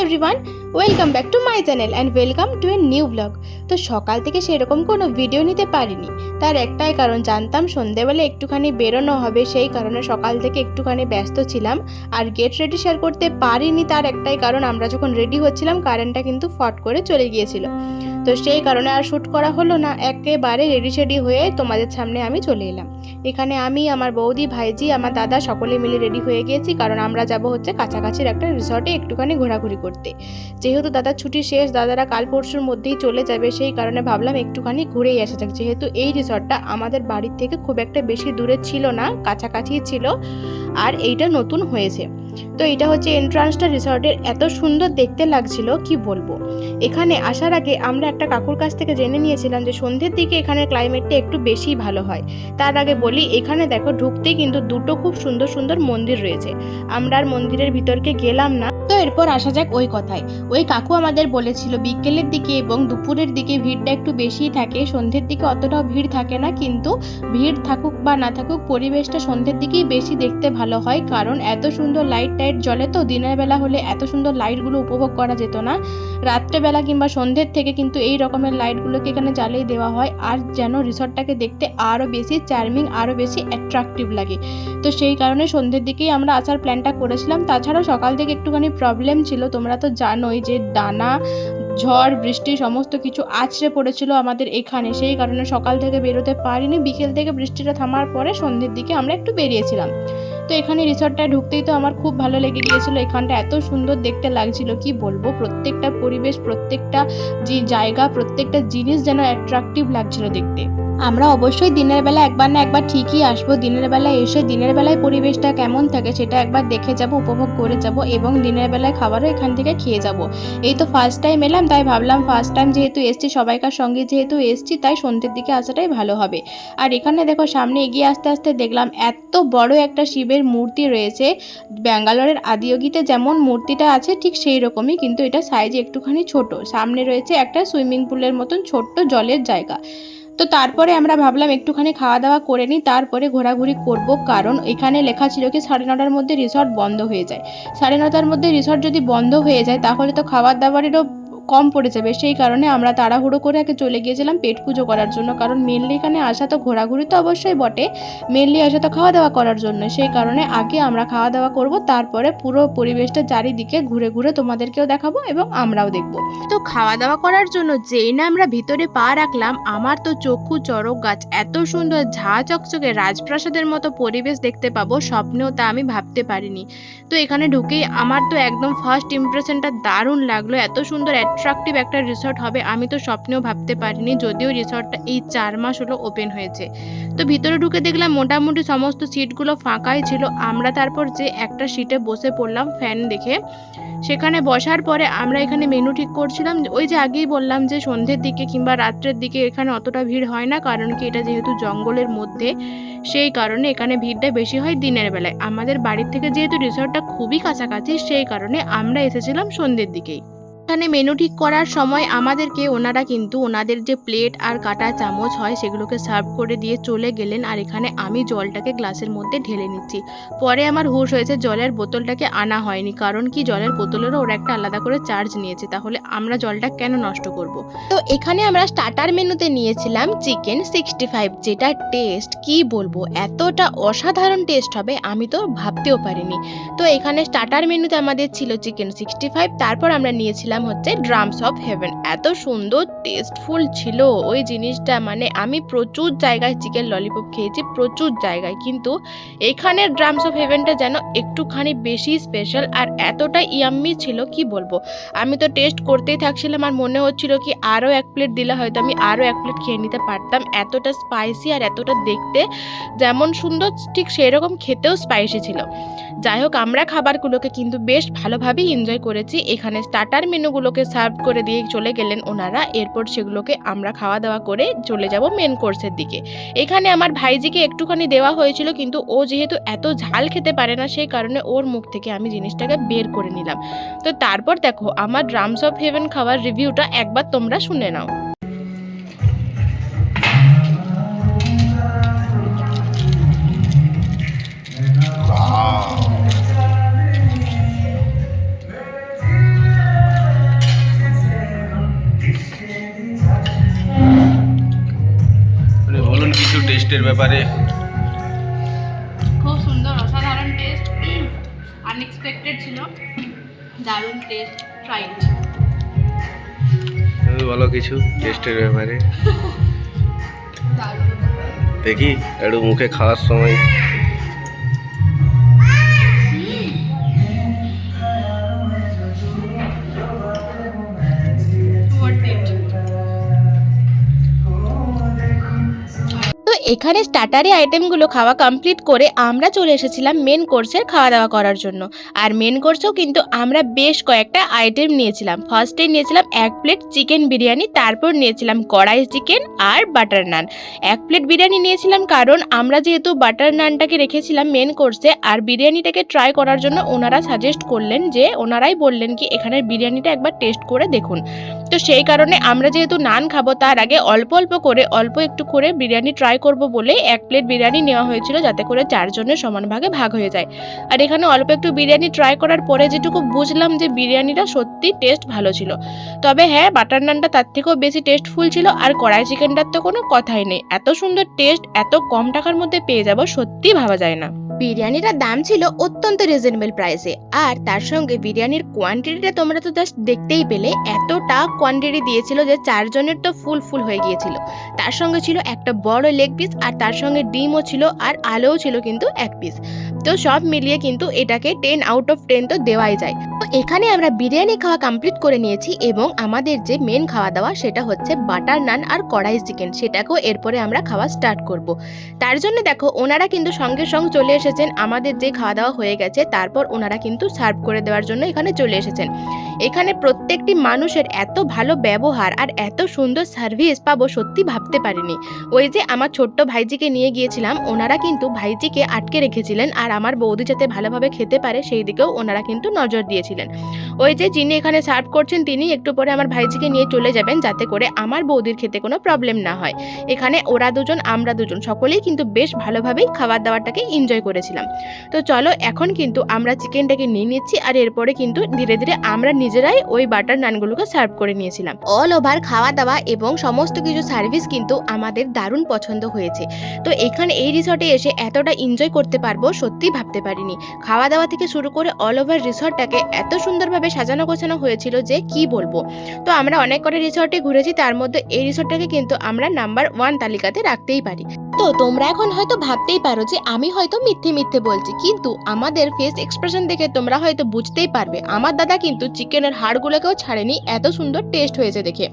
Everyone, welcome back to my channel and welcome to a new blog. তো সকাল থেকে সেরকম কোনো ভিডিও নিতে পারিনি, তার একটাই কারণ, জানতাম সন্ধেবেলা একটুখানি বেরোনো হবে, সেই কারণে সকাল থেকে একটুখানি ব্যস্ত ছিলাম। আর গেট রেডি শেয়ার করতে পারিনি, তার একটাই কারণ, আমরা যখন রেডি হচ্ছিলাম কারেন্টটা কিন্তু ফট করে চলে গিয়েছিল। তো সেই কারণে আর শ্যুট করা হলো না, একেবারে রেডি শেডি হয়ে তোমাদের সামনে আমি চলে এলাম। এখানে আমি, আমার বৌদি, ভাইজি, আমার দাদা সকলে মিলে রেডি হয়ে গিয়েছি, কারণ আমরা যাব হচ্ছে কাছাকাছির একটা রিসর্টে একটুখানি ঘোরাঘুরি করতে। যেহেতু দাদার ছুটি শেষ, দাদারা কাল পরশুর মধ্যেই চলে যাবে, সেই কারণে ভাবলাম একটুখানি ঘুরেই আসা যাক। যেহেতু এই রিসর্টটা আমাদের বাড়ির থেকে খুব একটা বেশি দূরে ছিল না, কাছাকাছি ছিল, আর এইটা নতুন হয়েছে। তো এটা হচ্ছে এন্ট্রান্সটা রিসর্টের, এত সুন্দর দেখতে লাগছিল কি বলবো। এখানে আসার আগে আমরা একটা কাকুর কাছ থেকে জেনে নিয়েছিলাম যে সন্ধ্যের দিকে এখানে ক্লাইমেটটা একটু বেশি ভালো হয়। তার আগে বলি, এখানে দেখো ঢুকতেই কিন্তু দুটো খুব সুন্দর সুন্দর মন্দির রয়েছে। আমরা আর মন্দিরের ভিতরকে গেলাম না। তো এরপর আসা যাক ওই কথায়। ওই কাকু আমাদের বলেছিল বিকেলের দিকে এবং দুপুরের দিকে ভিড়টা একটু বেশিই থাকে, সন্ধ্যের দিকে অতটাও ভিড় থাকে না, কিন্তু ভিড় থাকুক বা না থাকুক পরিবেশটা সন্ধ্যের দিকেই বেশি দেখতে ভালো হয়, কারণ এত সুন্দর লাইট টাইট জ্বলে। তো দিনের বেলা হলে এত সুন্দর লাইটগুলো উপভোগ করা যেত না, রাত্রেবেলা কিংবা সন্ধ্যের থেকে কিন্তু এই রকমের লাইটগুলোকে এখানে জ্বালিয়ে দেওয়া হয়, আর যেন রিসর্টটাকে দেখতে আরও বেশি চার্মিং, আরও বেশি অ্যাট্রাকটিভ লাগে। তো সেই কারণে সন্ধ্যের দিকেই আমরা আসার প্ল্যানটা করেছিলাম। তাছাড়াও সকাল থেকে একটুখানি প্রবলেম ছিল, তোমরা তো জানোই যে ডানা, ঝড়, বৃষ্টি সমস্ত কিছু আছড়ে পড়েছিল আমাদের এখানে, সেই কারণে সকাল থেকে বেরোতে পারিনি। বিকেল থেকে বৃষ্টিটা থামার পরে সন্ধ্যের দিকে আমরা একটু বেরিয়েছিলাম। তো এখানে রিসর্টটায় ঢুকতেই তো আমার খুব ভালো লেগে গিয়েছিল। এখানটা এত সুন্দর দেখতে লাগছিল কি বলবো, প্রত্যেকটা পরিবেশ, প্রত্যেকটা যে জায়গা, প্রত্যেকটা জিনিস যেন অ্যাট্রাকটিভ লাগছিল দেখতে। আমরা অবশ্যই দিনের বেলা একবার না একবার ঠিকই আসবো। দিনের বেলায় এসে দিনের বেলায় পরিবেশটা কেমন থাকে সেটা একবার দেখে যাব, উপভোগ করে যাব, এবং দিনের বেলায় খাবারও এখান থেকে খেয়ে যাব। এই তো ফার্স্ট টাইম এলাম, তাই ভাবলাম ফার্স্ট টাইম যেহেতু এসছি, সবাইকার সঙ্গে যেহেতু এসছি, তাই সন্ধ্যের দিকে আসাটাই ভালো হবে। আর এখানে দেখো সামনে এগিয়ে আস্তে আস্তে দেখলাম এত বড় একটা শিবের মূর্তি রয়েছে। ব্যাঙ্গালোরের আদিয়োগীতে যেমন মূর্তিটা আছে ঠিক সেই রকমই, কিন্তু এটা সাইজে একটুখানি ছোট। সামনে রয়েছে একটা সুইমিং পুলের মতন ছোট্ট জলের জায়গা। তো তারপরে আমরা ভাবলাম একটুখানি খাওয়া দাওয়া করে নিই, তারপরে ঘোরাঘুরি করব, কারণ এখানে লেখা ছিল কি 9:30টার মধ্যে রিসর্ট বন্ধ হয়ে যায়। 9:30টার মধ্যে রিসর্ট যদি বন্ধ হয়ে যায় তাহলে তো খাবার দাবারেরও কম পড়ে যাবে, সেই কারণে আমরা তাড়াহুড়ো করে আগে চলে গিয়েছিলাম পেট পুজো করার জন্য, কারণ মেনলি এখানে আসা তো ঘোরাঘুরি তো অবশ্যই বটে, মেনলি আসা তো খাওয়া দাওয়া করার জন্য। সেই কারণে আগে আমরা খাওয়া দাওয়া করব, তারপরে পুরো পরিবেশটা চারিদিকে ঘুরে ঘুরে তোমাদেরকেও দেখাবো এবং আমরাও দেখব। তো খাওয়া দাওয়া করার জন্য যেই না আমরা ভিতরে পা রাখলাম, আমার তো চক্ষু চড়ক গাছ, এত সুন্দর ঝাঁ চকচকে রাজপ্রাসাদের মতো পরিবেশ দেখতে পাবো স্বপ্নেও তা আমি ভাবতে পারিনি। তো এখানে ঢুকেই আমার তো একদম ফার্স্ট ইমপ্রেশনটা দারুণ লাগলো। এত সুন্দর অ্যাট্রাকটিভ একটা রিসর্ট হবে আমি তো স্বপ্নেও ভাবতে পারিনি, যদিও রিসর্টটা এই 4 মাস হলো ওপেন হয়েছে। তো ভিতরে ঢুকে দেখলাম মোটামুটি সমস্ত সিটগুলো ফাঁকাই ছিল। আমরা তারপর যে একটা সিটে বসে পড়লাম ফ্যান দেখে। সেখানে বসার পরে আমরা এখানে মেনু ঠিক করছিলাম। ওই যে আগেই বললাম যে সন্ধ্যের দিকে কিংবা রাত্রের দিকে এখানে অতটা ভিড় হয় না, কারণ কি এটা যেহেতু জঙ্গলের মধ্যে, সেই কারণে এখানে ভিড়টা বেশি হয় দিনের বেলায়। আমাদের বাড়ির থেকে যেহেতু রিসর্টটা খুবই কাছাকাছি, সেই কারণে আমরা এসেছিলাম সন্ধ্যের দিকেই। এখানে মেনু ঠিক করার সময় আমাদেরকে ওনারা কিন্তু ওনাদের যে প্লেট আর কাটা চামচ হয় সেগুলোকে সার্ভ করে দিয়ে চলে গেলেন, আর এখানে আমি জলটাকে গ্লাসের মধ্যে ঢেলে নিচ্ছি। পরে আমার হুঁশ হয়েছে জলের বোতলটাকে আনা হয়নি, কারণ কি জলের বোতলেরও ওরা একটা আলাদা করে চার্জ নিয়েছে, তাহলে আমরা জলটা কেন নষ্ট করব। তো এখানে আমরা স্টার্টার মেনুতে নিয়েছিলাম চিকেন 65, যেটা টেস্ট কি বলবো, এতটা অসাধারণ টেস্ট হবে আমি তো ভাবতেও পারিনি। তো এখানে স্টার্টার মেনুতে আমাদের ছিল চিকেন 65, তারপর আমরা নিয়েছিলাম হচ্ছে ড্রামস অফ হেভেন। এত সুন্দর টেস্টফুল ছিল ওই জিনিসটা, মানে আমি প্রচুর জায়গায় চিকেন ললিপপ খেয়েছি, প্রচুর জায়গায়, কিন্তু এখানের ড্রামস অফ হেভেনটা যেন একটুখানি বেশি স্পেশাল, আর এতটা ইয়াম্মি ছিল কি বলবো। আমি তো টেস্ট করতেই থাকছিলাম, আর মনে হচ্ছিল কি আরও 1 প্লেট দিলে হয়তো আমি আরও 1 প্লেট খেয়ে নিতে পারতাম। এতটা স্পাইসি, আর এতটা দেখতে যেমন সুন্দর ঠিক সেই রকম খেতেও স্পাইসি ছিল। যাই হোক, আমরা খাবারগুলোকে কিন্তু বেশ ভালোভাবেই এনজয় করেছি। এখানে স্টার্টার মেনুগুলোকে সার্ভ করে দিয়ে চলে গেলেন ওনারা, এরপর সেগুলোকে আমরা খাওয়া দাওয়া করে চলে যাব মেন কোর্সের দিকে। এখানে আমার ভাইজিকে একটুখানি দেওয়া হয়েছিল, কিন্তু ও যেহেতু এত ঝাল খেতে পারে না, সেই কারণে ওর মুখ থেকে আমি জিনিসটাকে বের করে নিলাম। তো তারপর দেখো আমার ড্রামস অফ হেভেন খাওয়ার রিভিউটা একবার তোমরা শুনে নাও। টেস্টের ব্যাপারে খুব সুন্দর, অসাধারণ টেস্ট, আনএক্সপেক্টেড ছিল, দারুণ টেস্ট, ট্রাইড। তুমি বলো কিছু টেস্টের ব্যাপারে। দারুণ। দেখি একটু মুখে খাওয়ার সময়। তো এখানে স্টার্টারি আইটেমগুলো খাওয়া কমপ্লিট করে আমরা চলে এসেছিলাম মেন কোর্সের খাওয়া দাওয়া করার জন্য। আর মেন কোর্সেও কিন্তু আমরা বেশ কয়েকটা আইটেম নিয়েছিলাম। ফার্স্টে নিয়েছিলাম 1 প্লেট চিকেন বিরিয়ানি, তারপর নিয়েছিলাম কড়াই চিকেন আর বাটার নান। 1 প্লেট বিরিয়ানি নিয়েছিলাম কারণ আমরা যেহেতু বাটার নানটাকে রেখেছিলাম মেন কোর্সে, আর বিরিয়ানিটাকে ট্রাই করার জন্য ওনারা সাজেস্ট করলেন, যে ওনারাই বললেন কি এখানের বিরিয়ানিটা একবার টেস্ট করে দেখুন। তো সেই কারণে আমরা যেহেতু নান খাবো তার আগে অল্প একটু করে বিরিয়ানি ট্রাই করব বলে 1 প্লেট বিরিয়ানি নেওয়া হয়েছিল, যাতে করে 4 জনের সমান ভাগে ভাগ হয়ে যায়। আর এখানে অল্প একটু বিরিয়ানি ট্রাই করার পরে যেটুকু বুঝলাম যে বিরিয়ানিটা সত্যি টেস্ট ভালো ছিল। তবে হ্যাঁ, বাটার নানটা তার থেকেও বেশি টেস্টফুল ছিল, আর কড়াই চিকেনটার তো কোনো কথাই নেই। এত সুন্দর টেস্ট এত কম টাকার মধ্যে পেয়ে যাব সত্যি ভাবা যায় না। বিরিয়ানিটার দাম ছিল অত্যন্ত রিজনেবল প্রাইসে, আর তার সঙ্গে বিরিয়ানির কোয়ান্টিটিটা তোমরা তো জাস্ট দেখতেই পেলে, এতটা কোয়ান্টিটি দিয়েছিল যে 4 জনের তো ফুল হয়ে গিয়েছিল। তার সঙ্গে ছিল একটা বড় লেগ পিস, আর তার সঙ্গে ডিমও ছিল, আর আলুও ছিল কিন্তু 1 পিস। তো সব মিলিয়ে কিন্তু এটাকে 10 আউট অফ 10 তো দেওয়াই যায়। তো এখানে আমরা বিরিয়ানি খাওয়া কমপ্লিট করে নিয়েছি, এবং আমাদের যে মেন খাওয়া দাওয়া সেটা হচ্ছে বাটার নান আর কড়াই চিকেন, সেটাকেও এরপরে আমরা খাওয়া স্টার্ট করব। তার জন্য দেখো ওনারা কিন্তু সঙ্গে সঙ্গে চলে এসেছেন, আমাদের যে খাওয়া দাওয়া হয়ে গেছে তারপর ওনারা কিন্তু সার্ভ করে দেওয়ার জন্য এখানে চলে এসেছেন। এখানে প্রত্যেকটি মানুষের এত ভালো ব্যবহার আর এত সুন্দর সার্ভিস পাবো সত্যি ভাবতে পারিনি। ওই যে আমার ছোট্ট ভাইজিকে নিয়ে গিয়েছিলাম, ওনারা কিন্তু ভাইজিকে আটকে রেখেছিলেন, আর আমার বৌদি যাতে ভালোভাবে খেতে পারে সেই দিকেও ওনারা কিন্তু নজর দিয়েছিলেন। ওই যে যিনি এখানে সার্ভ করছেন তিনি একটু পরে আমার ভাইজিকে নিয়ে চলে যাবেন, যাতে করে আমার বৌদির খেতে কোনো প্রবলেম না হয়। এখানে ওরা দুজন আমরা দুজন সকলেই কিন্তু বেশ ভালোভাবেই খাবার দাবারটাকে এনজয় করেছিলাম। তো চলো এখন কিন্তু আমরা চিকেনটাকে নিয়ে নিচ্ছি, আর এরপরে কিন্তু ধীরে ধীরে আমরা নিজেরাই ওই বাটার নানগুলোকে সার্ভ করে নিয়েছিলাম। অল ওভার খাওয়া দাওয়া এবং সমস্ত কিছু সার্ভিস কিন্তু আমাদের দারুণ পছন্দ হয়েছে। তো এখানে এই রিসর্টে এসে এতটা এনজয় করতে পারবো সত্যি ভাবতে পারিনি। খাওয়া দাওয়া থেকে শুরু করে অল ওভার রিসর্টটাকে এত সুন্দরভাবে সাজানো গোছানো হয়েছিল যে কি বলবো। তো আমরা অনেক কটা রিসর্টে ঘুরেছি, তার মধ্যে এই রিসর্টটাকে কিন্তু আমরা নাম্বার 1 তালিকাতে রাখতেই পারি। তো তোমরা এখন হয়তো ভাবতেই পারো যে আমি হয়তো মিথ্যে বলছি, কিন্তু আমাদের ফেস এক্সপ্রেশন দেখে তোমরা হয়তো বুঝতেই পারবে আমার দাদা কিন্তু চিকেনের হাড়গুলোকেও ছাড়েনি, এত সুন্দর টেস্ট হয়েছে দেখে।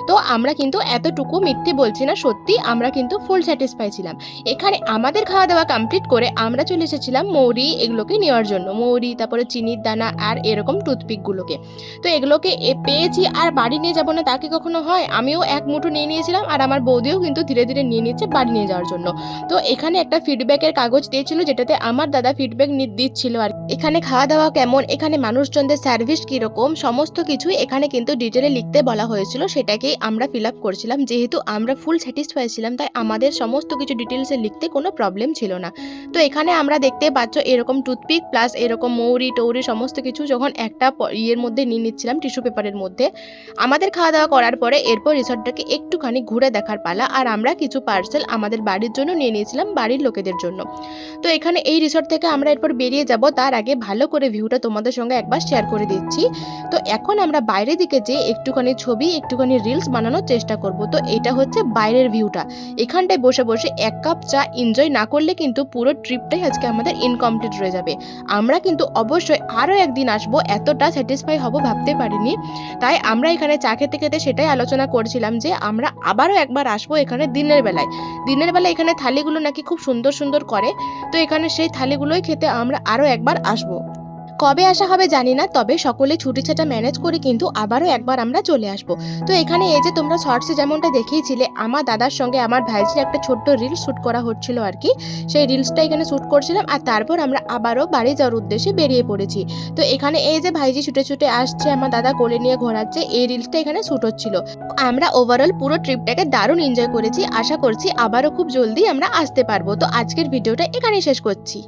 তো আমরা কিন্তু এতটুকু মিথ্যে বলছি না, সত্যি আমরা কিন্তু ফুল স্যাটিসফাই ছিলাম। এখানে আমাদের খাওয়া দাওয়া কমপ্লিট করে আমরা চলে এসেছিলাম মৌরি এগুলোকে নেওয়ার জন্য, মৌরি তারপরে চিনির দানা আর এরকম টুথপিকগুলোকে। তো এগুলোকে পেয়েছি আর বাড়ি নিয়ে যাবো না তা কি কখনো হয়? আমিও 1 মুঠো নিয়ে নিয়েছিলাম, আর আমার বৌদিও কিন্তু ধীরে ধীরে নিয়ে নিচ্ছে বাড়ি নিয়ে যাওয়ার জন্য। তো এখানে একটা ফিডব্যাকের কাগজ দিয়েছিল, যেটাতে আমার দাদা ফিডব্যাক দিচ্ছিল আর এখানে খাওয়া দাওয়া কেমন, এখানে মানুষজনদের সার্ভিস কীরকম, সমস্ত কিছুই এখানে কিন্তু ডিটেলে লিখতে বলা হয়েছিল। সেটাকেই আমরা ফিল আপ করছিলাম, যেহেতু আমরা ফুল স্যাটিসফাই ছিলাম তাই আমাদের সমস্ত কিছু ডিটেলসে লিখতে কোনো প্রবলেম ছিল না। তো এখানে আমরা দেখতে পাচ্ছ এরকম টুথপিক প্লাস এরকম মৌরি টৌরি সমস্ত কিছু যখন একটা ইয়ের মধ্যে নিয়ে নিচ্ছিলাম, টিস্যু পেপারের মধ্যে। আমাদের খাওয়া দাওয়া করার পরে এরপর রিসর্টটাকে একটুখানি ঘুরে দেখার পালা, আর আমরা কিছু পার্সেল আমাদের বাড়ির জন্য নিয়ে নিয়েছিলাম, বাড়ির লোকেদের জন্য। তো এখানে এই রিসর্ট থেকে আমরা এরপর বেরিয়ে যাব, তার আগে ভালো করে ভিউটা তোমাদের সঙ্গে একবার শেয়ার করে দিচ্ছি। তো এখন আমরা বাইরের দিকে যে একটুখানি ছবি একটুখানি রিলস বানানোর চেষ্টা করব। তো এটা হচ্ছে বাইরের ভিউটা, এখানটায় বসে বসে 1 কাপ চা এনজয় না করলে কিন্তু পুরো ট্রিপটাই আজকে আমাদের ইনকমপ্লিট রয়ে যাবে। আমরা কিন্তু অবশ্যই আরও একদিন আসবো, এতটা স্যাটিসফাই হব ভাবতে পারিনি। তাই আমরা এখানে চা খেতে খেতে সেটাই আলোচনা করছিলাম যে আমরা আবারও একবার আসবো এখানে দিনের বেলায় এখানে থালিগুলো নাকি খুব সুন্দর করে। তো এখানে সেই থালিগুলোই খেতে আমরা আরও একবার আসবো। কবে আসা হবে জানি না, তবে সকলে ছুটি ছাটা ম্যানেজ করে কিন্তু আবারও একবার আমরা চলে আসবো। তো এখানে এই যে তোমরা শর্টসে যেমনটা দেখিয়েছিলে আমার দাদার সঙ্গে আমার ভাইজির একটা ছোট্ট রিলস শ্যুট করা হচ্ছিল আর কি, সেই রিলসটা এখানে শ্যুট করছিলাম, আর তারপর আমরা আবারও বাড়ি যাওয়ার উদ্দেশ্যে বেরিয়ে পড়েছি। তো এখানে এই যে ভাইজি ছুটে আসছে, আমার দাদা কোলে নিয়ে ঘোরাচ্ছে, এই রিলসটা এখানে শ্যুট হচ্ছিল। আমরা ওভারঅল পুরো ট্রিপটাকে দারুণ এনজয় করেছি, আশা করছি আবারও খুব জলদি আমরা আসতে পারবো। তো আজকের ভিডিওটা এখানেই শেষ করছি।